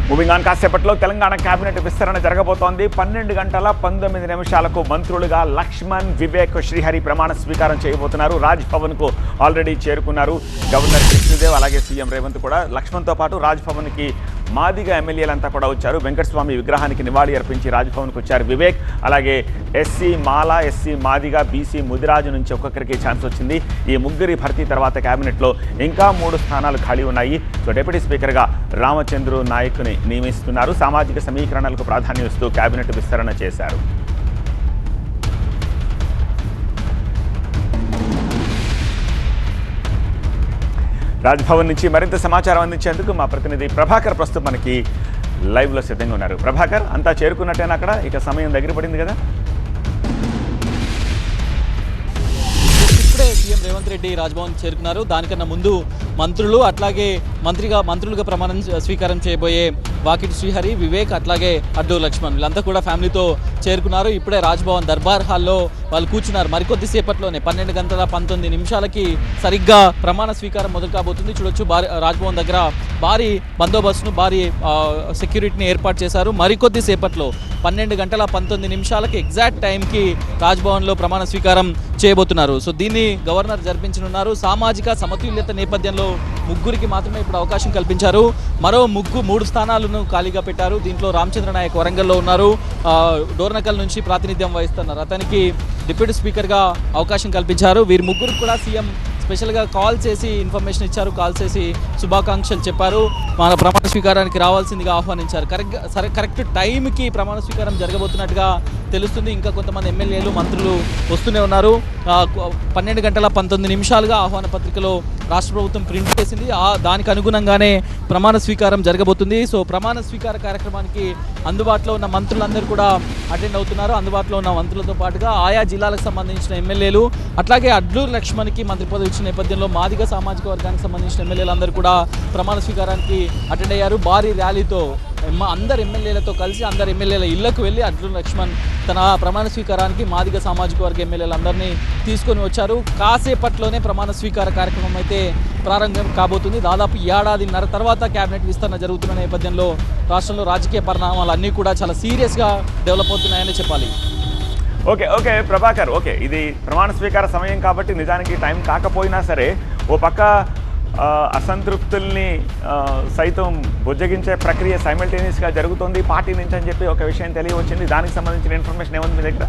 Moving on, కాసేపట్లో Telangana cabinet విస్తరణ జరగబోతోంది. 12 గంటల 19 నిమిషాలకు మంత్రులుగా లక్ష్మణ్, వివేక్, శ్రీహరి ప్రమాణ స్వీకారం చేయబోతున్నారు. రాజ్ భవన్కు ఆల్రెడీ చేరుకున్నారు గవర్నర్ కృష్ణదేవ్, అలాగే సీఎం రేవంత్ కూడా. లక్ష్మణ్తో పాటు రాజ్ భవన్కి మాదిగ ఎమ్మెల్యేలంతా కూడా వచ్చారు. వెంకటస్వామి విగ్రహానికి నివాళి అర్పించి రాజ్భవన్కు వచ్చారు వివేక్. అలాగే ఎస్సీ మాల, ఎస్సీ మాదిగ, బీసీ ముదిరాజు నుంచి ఒక్కొక్కరికి ఛాన్స్ వచ్చింది. ఈ ముగ్గురి భర్తీ తర్వాత కేబినెట్లో ఇంకా 3 స్థానాలు ఖాళీ ఉన్నాయి. సో డిప్యూటీ స్పీకర్గా రామచంద్రు నాయక్ని నియమిస్తున్నారు. సామాజిక సమీకరణలకు ప్రాధాన్యం ఇస్తూ కేబినెట్ విస్తరణ చేశారు. రాజ్భవన్ నుంచి మరింత సమాచారం అందించేందుకు మా ప్రతినిధి ప్రభాకర్ ప్రస్తుతం మనకి లైవ్లో సిద్ధంగా ఉన్నారు. ప్రభాకర్, అంతా చేరుకున్నట్టేనా అక్కడ? ఇక సమయం దగ్గర పడింది కదా? ఇప్పుడే సీఎం రేవంత్ రెడ్డి రాజ్భవన్ చేరుకున్నారు. దానికన్నా ముందు మంత్రులు, అట్లాగే మంత్రులుగా ప్రమాణం స్వీకారం చేయబోయే వాకిటి శ్రీహరి, వివేక్, అట్లాగే అడ్డూరు లక్ష్మణ్ వీళ్ళంతా కూడా ఫ్యామిలీతో చేరుకున్నారు. ఇప్పుడే రాజ్భవన్ దర్బార్ హాల్లో వాళ్ళు కూర్చున్నారు. మరికొద్ది సేపట్లోనే 12 గంటల 19 నిమిషాలకి సరిగ్గా ప్రమాణ స్వీకారం మొదలు కాబోతుంది. చూడొచ్చు, రాజ్భవన్ దగ్గర భారీ బందోబస్తును, భారీ సెక్యూరిటీని ఏర్పాటు చేశారు. మరికొద్ది సేపట్లో 12 గంటల 19 నిమిషాలకి ఎగ్జాక్ట్ టైంకి రాజ్భవన్లో ప్రమాణ స్వీకారం చేయబోతున్నారు. సో దీన్ని గవర్నర్ జరిపించనున్నారు. సామాజిక సమతుల్యత నేపథ్యంలో ముగ్గురికి మాత్రమే ఇప్పుడు అవకాశం కల్పించారు. మరో 3 స్థానాలను ఖాళీగా పెట్టారు. దీంట్లో రామచంద్ర నాయక్ వరంగల్లో ఉన్నారు. డోర్నకల్ నుంచి ప్రాతినిధ్యం వహిస్తున్నారు. అతనికి డిప్యూటీ స్పీకర్గా అవకాశం కల్పించారు. వీరి ముగ్గురు కూడా సీఎం స్పెషల్గా కాల్ చేసి ఇన్ఫర్మేషన్ ఇచ్చారు. కాల్ చేసి శుభాకాంక్షలు చెప్పారు. మన ప్రమాణ స్వీకారానికి రావాల్సిందిగా ఆహ్వానించారు. కరెక్ట్ టైంకి ప్రమాణ స్వీకారం జరగబోతున్నట్టుగా తెలుస్తుంది. ఇంకా కొంతమంది ఎమ్మెల్యేలు, మంత్రులు వస్తూనే ఉన్నారు. 12 గంటల 19 నిమిషాలుగా ఆహ్వాన పత్రికలో రాష్ట్ర ప్రభుత్వం ప్రింట్ చేసింది. దానికి అనుగుణంగానే ప్రమాణ స్వీకారం జరగబోతుంది. సో ప్రమాణ స్వీకార కార్యక్రమానికి అందుబాటులో ఉన్న మంత్రులందరూ కూడా అటెండ్ అవుతున్నారు. అందుబాటులో ఉన్న మంత్రులతో పాటుగా ఆయా జిల్లాలకు సంబంధించిన ఎమ్మెల్యేలు, అట్లాగే అడ్లూరు లక్ష్మణ్కి మంత్రి పదవి ఇచ్చిన నేపథ్యంలో మాదిగ సామాజిక వర్గానికి సంబంధించిన ఎమ్మెల్యేలందరూ కూడా ప్రమాణ స్వీకారానికి అటెండ్ అయ్యారు. భారీ ర్యాలీతో అందరు ఎమ్మెల్యేలతో కలిసి అందరు ఎమ్మెల్యేల ఇళ్లకు వెళ్ళి అడ్లూరు లక్ష్మణ్ తన ప్రమాణ స్వీకారానికి మాదిగ సామాజిక వర్గ ఎమ్మెల్యేలందరినీ తీసుకొని వచ్చారు. కాసేపట్లోనే ప్రమాణ స్వీకార కార్యక్రమం అయితే ప్రారంభం కాబోతుంది. దాదాపు 1.5 ఏడాది తర్వాత కేబినెట్ విస్తరణ జరుగుతున్న నేపథ్యంలో రాష్ట్రంలో రాజకీయ పరిణామాలు అన్నీ కూడా చాలా సీరియస్గా డెవలప్ అవుతున్నాయని చెప్పాలి. ఓకే ప్రభాకర్, ఇది ప్రమాణ స్వీకార సమయం కాబట్టి నిజానికి టైం కాకపోయినా సరే ఓ పక్క అసంతృప్తుల్ని సైతం బుజ్జగించే ప్రక్రియ సైమల్టేనియస్గా జరుగుతుంది పార్టీ నుంచి అని చెప్పి ఒక విషయం తెలియవచ్చింది. దానికి సంబంధించిన ఇన్ఫర్మేషన్ ఏముంది మీ దగ్గర?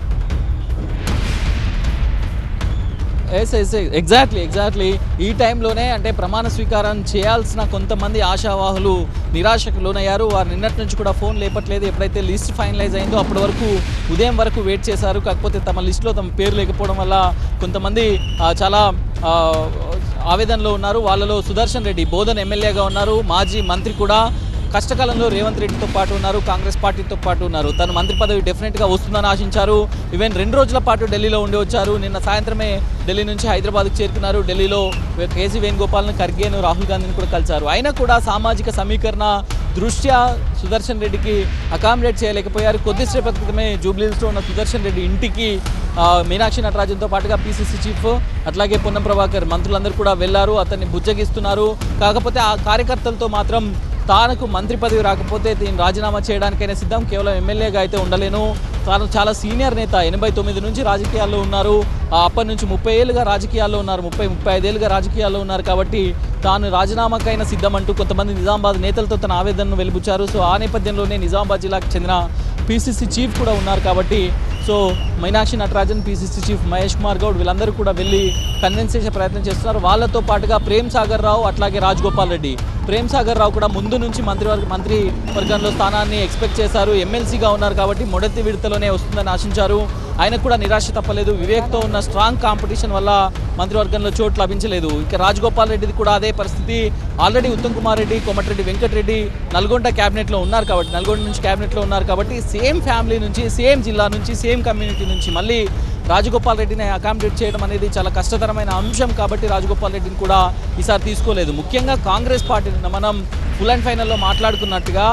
ఎగ్జాక్ట్లీ ఈ టైంలోనే, అంటే ప్రమాణ స్వీకారం చేయాల్సిన కొంతమంది ఆశావాహులు నిరాశకు లోనయ్యారు. వారు నిన్నటి నుంచి కూడా ఫోన్ లేపట్లేదు. ఎప్పుడైతే లిస్ట్ ఫైనలైజ్ అయిందో అప్పటి వరకు ఉదయం వరకు వెయిట్ చేశారు. కాకపోతే తమ లిస్టులో తమ పేరు లేకపోవడం వల్ల కొంతమంది చాలా ఆవేదనలో ఉన్నారు. వాళ్ళలో సుదర్శన్ రెడ్డి బోధన్ ఎమ్మెల్యేగా ఉన్నారు. మాజీ మంత్రి కూడా కష్టకాలంలో రేవంత్ రెడ్డితో పాటు ఉన్నారు, కాంగ్రెస్ పార్టీతో పాటు ఉన్నారు. తను మంత్రి పదవి డెఫినెట్గా వస్తుందని ఆశించారు. ఈవెన్ 2 రోజుల పాటు ఢిల్లీలో ఉండి వచ్చారు. నిన్న సాయంత్రమే ఢిల్లీ నుంచి హైదరాబాద్కు చేరుకున్నారు. ఢిల్లీలో కేసీ వేణుగోపాల్ను, ఖర్గేను, రాహుల్ గాంధీని కూడా కలిశారు. అయినా కూడా సామాజిక సమీకరణ దృష్ట్యా సుదర్శన్ రెడ్డికి అకామిడేట్ చేయలేకపోయారు. కొద్దిసేపటి క్రితమే జూబ్లీహిల్స్లో ఉన్న సుదర్శన్ రెడ్డి ఇంటికి మీనాక్షి నటరాజన్తో పాటుగా పీసీసీ చీఫ్, అట్లాగే పొన్నం ప్రభాకర్ మంత్రులందరూ కూడా వెళ్లారు. అతన్ని బుజ్జగిస్తున్నారు. కాకపోతే ఆ కార్యకర్తలతో మాత్రం తానకు మంత్రి పదవి రాకపోతే దీన్ని రాజీనామా చేయడానికైనా సిద్ధం, కేవలం ఎమ్మెల్యేగా అయితే ఉండలేను, తాను చాలా సీనియర్ నేత, 89 నుంచి రాజకీయాల్లో ఉన్నారు, అప్పటి నుంచి 30 ఏళ్ళుగా రాజకీయాల్లో ఉన్నారు, 35 ఏళ్ళుగా రాజకీయాల్లో ఉన్నారు, కాబట్టి తాను రాజీనామాకైనా సిద్ధమంటూ కొంతమంది నిజామాబాద్ నేతలతో తన ఆవేదనను వెలిబుచ్చారు. సో ఆ నేపథ్యంలోనే నిజామాబాద్ జిల్లాకు చెందిన పీసీసీ చీఫ్ కూడా ఉన్నారు. కాబట్టి so Meenakshi Natarajan, PCC chief Mahesh Kumar Goud వీళ్ళందరూ కూడా వెళ్ళి కన్విన్స్ చేసే ప్రయత్నం చేస్తున్నారు. వాళ్ళతో పాటుగా ప్రేమ్ సాగర్ రావు, అట్లాగే రాజగోపాల్ రెడ్డి. ప్రేమ్ సాగర్ రావు కూడా ముందు నుంచి మంత్రి వర్గంలో స్థానాన్ని ఎక్స్పెక్ట్ చేశారు. ఎమ్మెల్సీగా ఉన్నారు కాబట్టి మొదటి విడతలోనే వస్తుందని ఆశించారు. ఆయనకు కూడా నిరాశ తప్పలేదు. వివేక్తో ఉన్న స్ట్రాంగ్ కాంపిటీషన్ వల్ల మంత్రివర్గంలో చోటు లభించలేదు. ఇక రాజగోపాల్ రెడ్డిది కూడా అదే పరిస్థితి. ఆల్రెడీ ఉత్తమ్ కుమార్ రెడ్డి, కోమటిరెడ్డి వెంకటరెడ్డి నల్గొండ క్యాబినెట్లో ఉన్నారు కాబట్టి, నల్గొండ నుంచి క్యాబినెట్లో ఉన్నారు కాబట్టి సేమ్ ఫ్యామిలీ నుంచి, సేమ్ జిల్లా నుంచి, సేమ్ కమ్యూనిటీ నుంచి మళ్ళీ రాజగోపాల్ రెడ్డిని అకామిడేట్ చేయడం అనేది చాలా కష్టతరమైన అంశం. కాబట్టి రాజగోపాల్ రెడ్డిని కూడా ఈసారి తీసుకోలేదు. ముఖ్యంగా కాంగ్రెస్ పార్టీని మనం ఫుల్ అండ్ ఫైనల్లో మాట్లాడుకున్నట్టుగా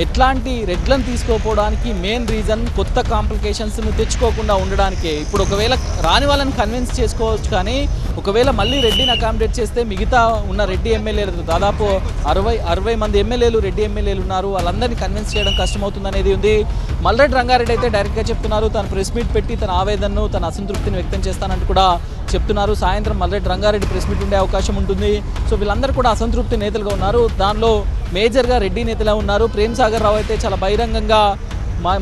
ఎట్లాంటి రెడ్లను తీసుకోపోవడానికి మెయిన్ రీజన్ కొత్త కాంప్లికేషన్స్ను తెచ్చుకోకుండా ఉండడానికే. ఇప్పుడు ఒకవేళ రాని వాళ్ళని కన్విన్స్ చేసుకోవచ్చు, కానీ ఒకవేళ మళ్ళీ రెడ్డిని అకామిడేట్ చేస్తే మిగతా ఉన్న రెడ్డి ఎమ్మెల్యేలు దాదాపు 60 మంది ఎమ్మెల్యేలు రెడ్డి ఎమ్మెల్యేలు ఉన్నారు, వాళ్ళందరినీ కన్విన్స్ చేయడం కష్టమవుతుంది అనేది ఉంది. మల్రెడ్డి రంగారెడ్డి అయితే డైరెక్ట్గా చెప్తున్నారు, తను ప్రెస్ మీట్ పెట్టి తన ఆవేదనను తన అసంతృప్తిని వ్యక్తం చేస్తానంటూ కూడా చెప్తున్నారు. సాయంత్రం మల్రెడ్డి రంగారెడ్డి ప్రెస్ మీట్ ఉండే అవకాశం ఉంటుంది. సో వీళ్ళందరూ కూడా అసంతృప్తి నేతలుగా ఉన్నారు. దానిలో మేజర్గా రెడ్డి నేతలే ఉన్నారు. ప్రేమ్ సాగర్ రావు అయితే చాలా బహిరంగంగా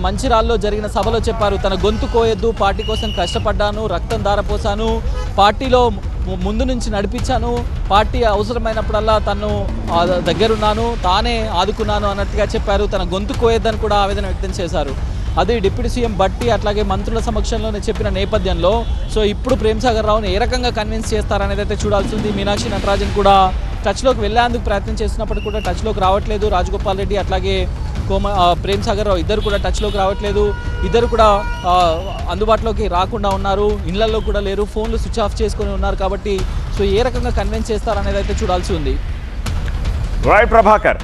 మంచిరాల్లో జరిగిన సభలో చెప్పారు, తన గొంతు కోయొద్దు, పార్టీ కోసం కష్టపడ్డాను, రక్తం ధారపోసాను, పార్టీలో ముందు నుంచి నడిపించాను, పార్టీ అవసరమైనప్పుడల్లా తను దగ్గరున్నాను, తానే ఆదుకున్నాను అన్నట్టుగా చెప్పారు. తన గొంతు కోయొద్దని కూడా ఆవేదన వ్యక్తం చేశారు. అది డిప్యూటీ సీఎం బట్టి అట్లాగే మంత్రుల సమక్షంలోనే చెప్పిన నేపథ్యంలో సో ఇప్పుడు ప్రేమ్ సాగర్ రావుని ఏ రకంగా కన్విన్స్ చేస్తారనేది అయితే చూడాల్సి ఉంది. మీనాక్షి నటరాజన్ కూడా టచ్లోకి వెళ్ళేందుకు ప్రయత్నం చేస్తున్నప్పటికీ కూడా టచ్లోకి రావట్లేదు. రాజగోపాల్ రెడ్డి అట్లాగే ప్రేమ్ సాగర్ రావు ఇద్దరు కూడా టచ్లోకి రావట్లేదు. ఇద్దరు కూడా అందుబాటులోకి రాకుండా ఉన్నారు, ఇళ్లలో కూడా లేరు, ఫోన్లు స్విచ్ ఆఫ్ చేసుకొని ఉన్నారు. కాబట్టి సో ఏ రకంగా కన్విన్స్ చేస్తారనేది అయితే చూడాల్సి ఉంది. రైట్ ప్రభాకర్.